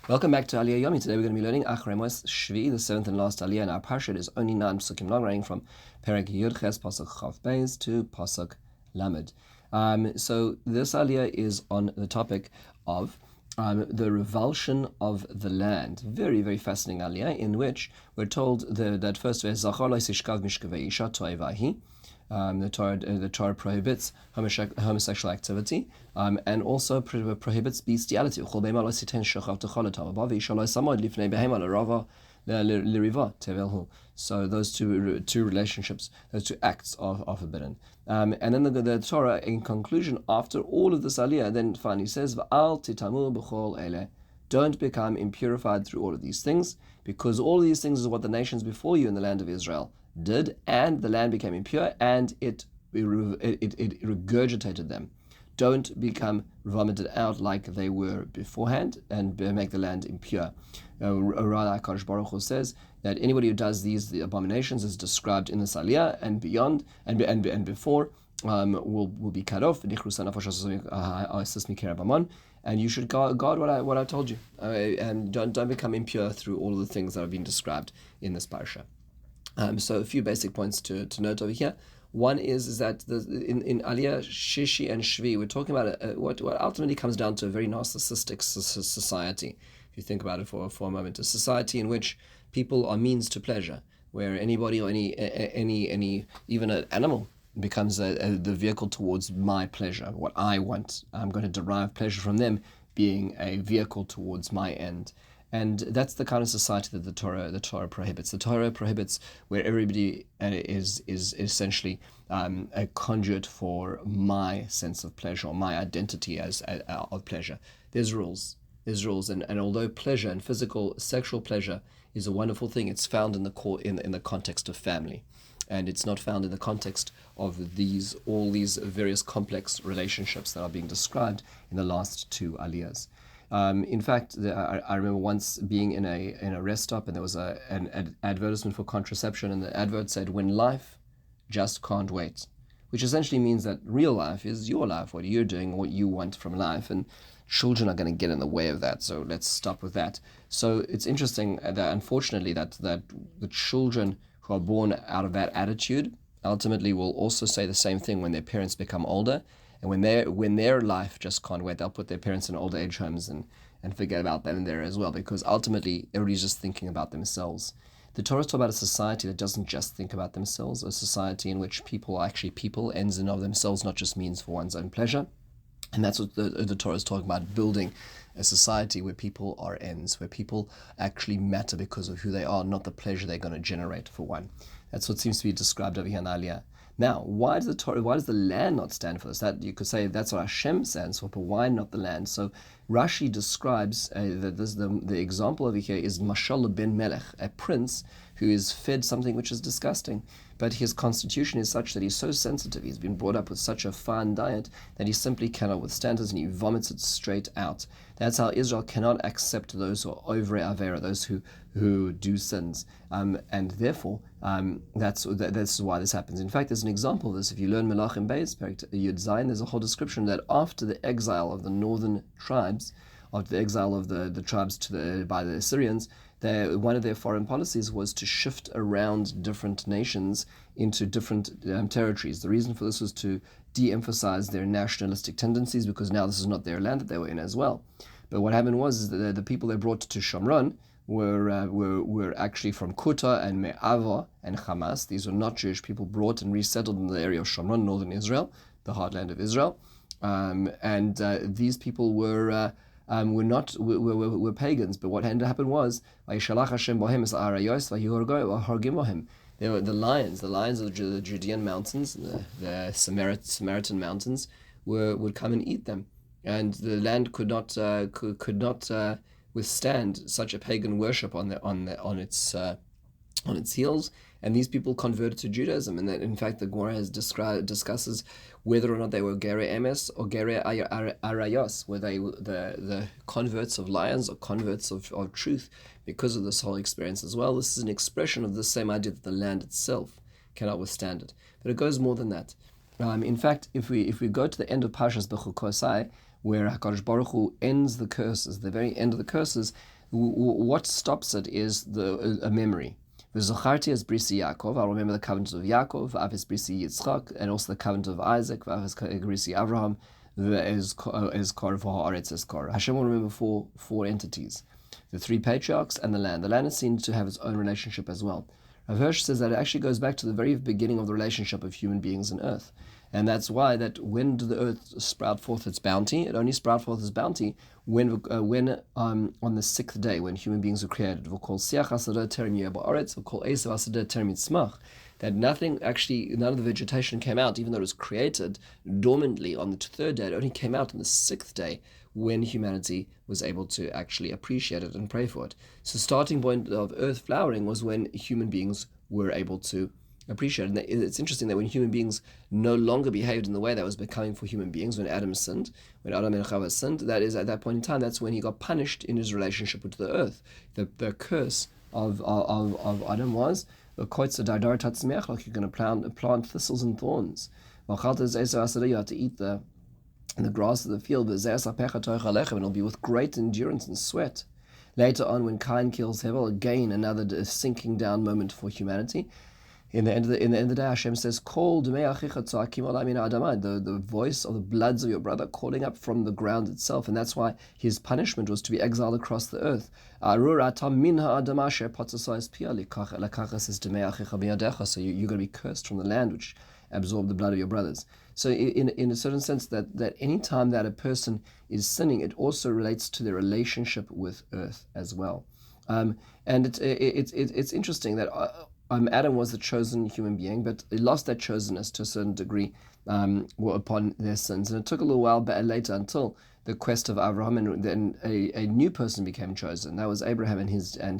Welcome back to Aliyah Yomi. Today we're going to be learning Acharei Mos Shvi, the seventh and last Aliyah in our parsha. It is only 9 psukim long, running from Perek Yud Ches Pasuk Chav Beis to Pasuk Lamed. So this Aliyah is on the topic of the revulsion of the land. Very, very fascinating Aliyah, in which we're told that first verse, Zachar lo yishkav mishkavei isha toivahi. The Torah prohibits homosexual activity and also prohibits bestiality. So those two relationships, those two acts are forbidden. And then the Torah, in conclusion, after all of this aliyah, then finally says, "V'al titamu b'chol ele." Don't become impurified through all of these things, because all of these things is what the nations before you in the land of Israel did, and the land became impure, and it regurgitated them. Don't become vomited out like they were beforehand, and make the land impure. Rather, Akadosh Baruch Hu says that anybody who does the abominations as described in this aliyah and beyond and before will be cut off. And you should guard what I told you, and don't become impure through all of the things that have been described in this parsha. So a few basic points to note over here. One is that in Aliyah Shishi and Shvi, we're talking about what ultimately comes down to a very narcissistic society. If you think about it for a moment, a society in which people are means to pleasure, where anybody or any even an animal becomes the vehicle towards my pleasure, what I want. I'm going to derive pleasure from them being a vehicle towards my end. And that's the kind of society that the Torah prohibits. The Torah prohibits where everybody is essentially a conduit for my sense of pleasure, or my identity as of pleasure. There's rules, and although pleasure and sexual pleasure is a wonderful thing, it's found in the context of family, and it's not found in the context of all these various complex relationships that are being described in the last two aliyahs. In fact, I remember once being in a rest stop, and there was an advertisement for contraception, and the advert said, "When life just can't wait," which essentially means that real life is your life, what you're doing, what you want from life, and children are going to get in the way of that. So let's stop with that. So it's interesting that unfortunately that the children who are born out of that attitude ultimately will also say the same thing when their parents become older. And when their life just can't wait, they'll put their parents in old age homes and forget about them there as well, because ultimately everybody's just thinking about themselves. The Torah is talking about a society that doesn't just think about themselves, a society in which people are actually people, ends in of themselves, not just means for one's own pleasure. And that's what the Torah is talking about, building a society where people are ends, where people actually matter because of who they are, not the pleasure they're going to generate for one. That's what seems to be described over here in Aliyah. Now, why does the land not stand for this? That you could say that's what Hashem stands for, but why not the land? So Rashi describes that the example over here is Mashal ben Melech, a prince who is fed something which is disgusting, but his constitution is such that he's so sensitive, he's been brought up with such a fine diet that he simply cannot withstand it, and he vomits it straight out. That's how Israel cannot accept those who are over avera, those who do sins, and therefore that's why this happens. In fact, there's an example of this. If you learn Melachim Beis, Yud Zayin, there's a whole description that after the exile of the northern tribes, after the exile of the tribes by the Assyrians, one of their foreign policies was to shift around different nations into different territories. The reason for this was to de-emphasize their nationalistic tendencies, because now this is not their land that they were in as well. But what happened was that the people they brought to Shomron were actually from Kuta and Me'ava and Hamas. These were not Jewish people brought and resettled in the area of Shomron, northern Israel, the heartland of Israel. These people were pagans, but what ended up happening was they were the lions of the Judean mountains, the Samaritan mountains, would come and eat them, and the land could not withstand such a pagan worship on its heels. And these people converted to Judaism, and that in fact the Gemara discusses whether or not they were Gerei Emes or Gerei Arayos, were they the converts of lions or converts of truth, because of this whole experience as well. This is an expression of the same idea that the land itself cannot withstand it. But it goes more than that. In fact, if we go to the end of Parshas Bechukosai, where HaKadosh Baruch Hu ends the curses, the very end of the curses. What stops it is a memory. V'zacharti es brisi Yaakov, I'll remember the covenant of Yaakov, v'av es brisi Yitzchak, and also the covenant of Isaac, v'av es brisi Abraham, v'ez kor v'ha'aretz es kor. Hashem will remember four entities, the three patriarchs and the land. The land is seen to have its own relationship as well. Rav Hirsch says that it actually goes back to the very beginning of the relationship of human beings and earth. And that's why that when did the earth sprout forth its bounty? It only sprouted forth its bounty when on the sixth day, when human beings were created. We'll call Siach HaSadeh Terem Yeh Ba'aretz, we'll call Esav HaSadeh Terem Yitzmach. That none of the vegetation came out, even though it was created dormantly on the third day. It only came out on the sixth day when humanity was able to actually appreciate it and pray for it. So starting point of earth flowering was when human beings were able to appreciate it. And it's interesting that when human beings no longer behaved in the way that was becoming for human beings, when Adam sinned, when Adam and Chava sinned, that is at that point in time, that's when he got punished in his relationship with the earth. The curse of Adam was the koitza daidar tatzmeach, like you're going to plant thistles and thorns. You have to eat the grass of the field, and it'll be with great endurance and sweat. Later on, when Cain kills Hevel, again another sinking down moment for humanity. In the end of the day, Hashem says, "Call the voice of the bloods of your brother calling up from the ground itself," and that's why his punishment was to be exiled across the earth. So you're going to be cursed from the land which absorbed the blood of your brothers. So in a certain sense, that any time that a person is sinning, it also relates to their relationship with earth as well. And it's interesting that Adam was the chosen human being, but he lost that chosenness to a certain degree upon their sins. And it took a little while later until the quest of Abraham, and then a new person became chosen. That was Abraham and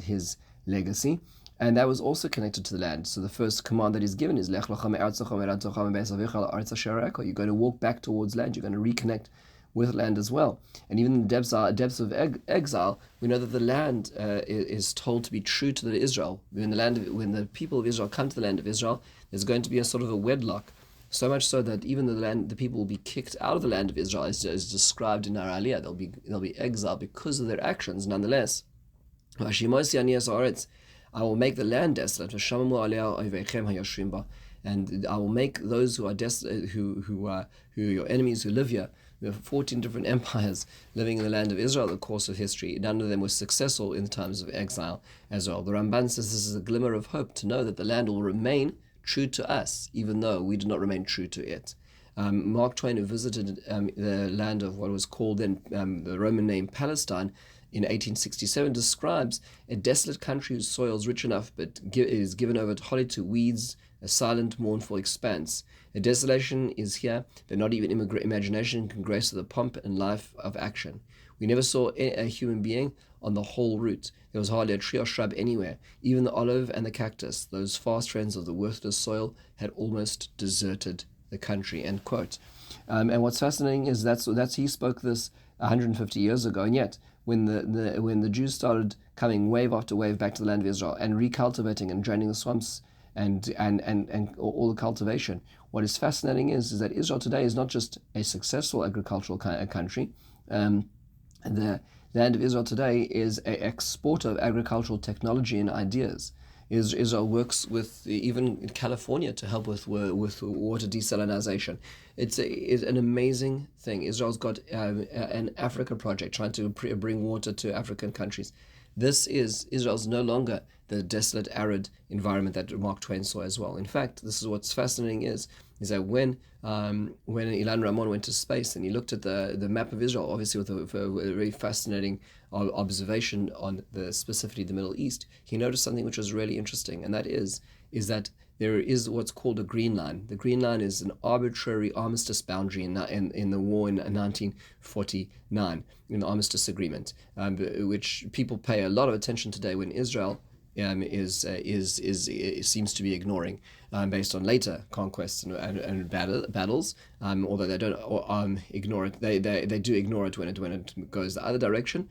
his legacy. And that was also connected to the land. So the first command that is given is, you're going to walk back towards land. You're going to reconnect with land as well. And even in the depths of exile, we know that the land is told to be true to Israel. When the people of Israel come to the land of Israel, there's going to be a sort of a wedlock. So much so that even the people will be kicked out of the land of Israel, as described in our Aliyah. They'll be exiled because of their actions. Nonetheless, I will make the land desolate, and I will make those who are who are your enemies who live here. We have 14 different empires living in the land of Israel in the course of history. None of them was successful in times of exile as well. The Ramban says this is a glimmer of hope to know that the land will remain true to us, even though we do not remain true to it. Mark Twain, who visited the land of what was called then the Roman name Palestine, in 1867, describes a desolate country whose soil is rich enough but is given over wholly to weeds, a silent, mournful expanse. A desolation is here that not even imagination can grace the pomp and life of action. We never saw a human being on the whole route. There was hardly a tree or shrub anywhere. Even the olive and the cactus, those fast friends of the worthless soil, had almost deserted the country. End quote. And what's fascinating is that's he spoke this 150 years ago, and yet when the Jews started coming wave after wave back to the land of Israel and recultivating and draining the swamps and all the cultivation, what is fascinating is that Israel today is not just a successful agricultural country. The land of Israel today is an exporter of agricultural technology and ideas. Israel works with even in California to help with water desalination. It's an amazing thing. Israel's got an Africa project trying to bring water to African countries. Israel's no longer the desolate, arid environment that Mark Twain saw as well. In fact, this is what's fascinating is that when Ilan Ramon went to space and he looked at the map of Israel, obviously with a very fascinating observation on specifically the Middle East, he noticed something which was really interesting, and that is that there is what's called a green line. The green line is an arbitrary armistice boundary in the war in 1949, in the armistice agreement, which people pay a lot of attention today when Israel seems to be ignoring based on later conquests and battles. Although they don't ignore it, they do ignore it when it goes the other direction.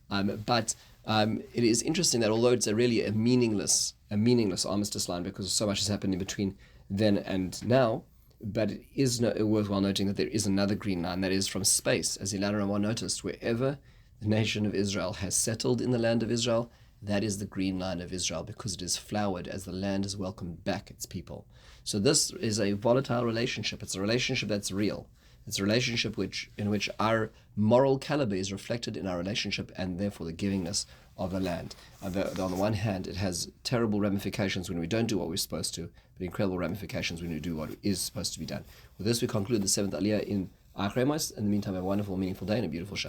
But it is interesting that although it's really a meaningless armistice line because so much has happened in between then and now, But it is worthwhile noting that there is another green line that is from space. As Ilan Ramon noticed, wherever the nation of Israel has settled in the land of Israel, that is the green line of Israel, because it is flowered as the land has welcomed back its people. So this is a volatile relationship. It's a relationship that's real. It's a relationship in which our moral caliber is reflected in our relationship, and therefore the givingness of the land. On the one hand, it has terrible ramifications when we don't do what we're supposed to, but incredible ramifications when we do what is supposed to be done. With this, we conclude the 7th Aliyah in Acharei Mos. In the meantime, have a wonderful, meaningful day and a beautiful Shabbat.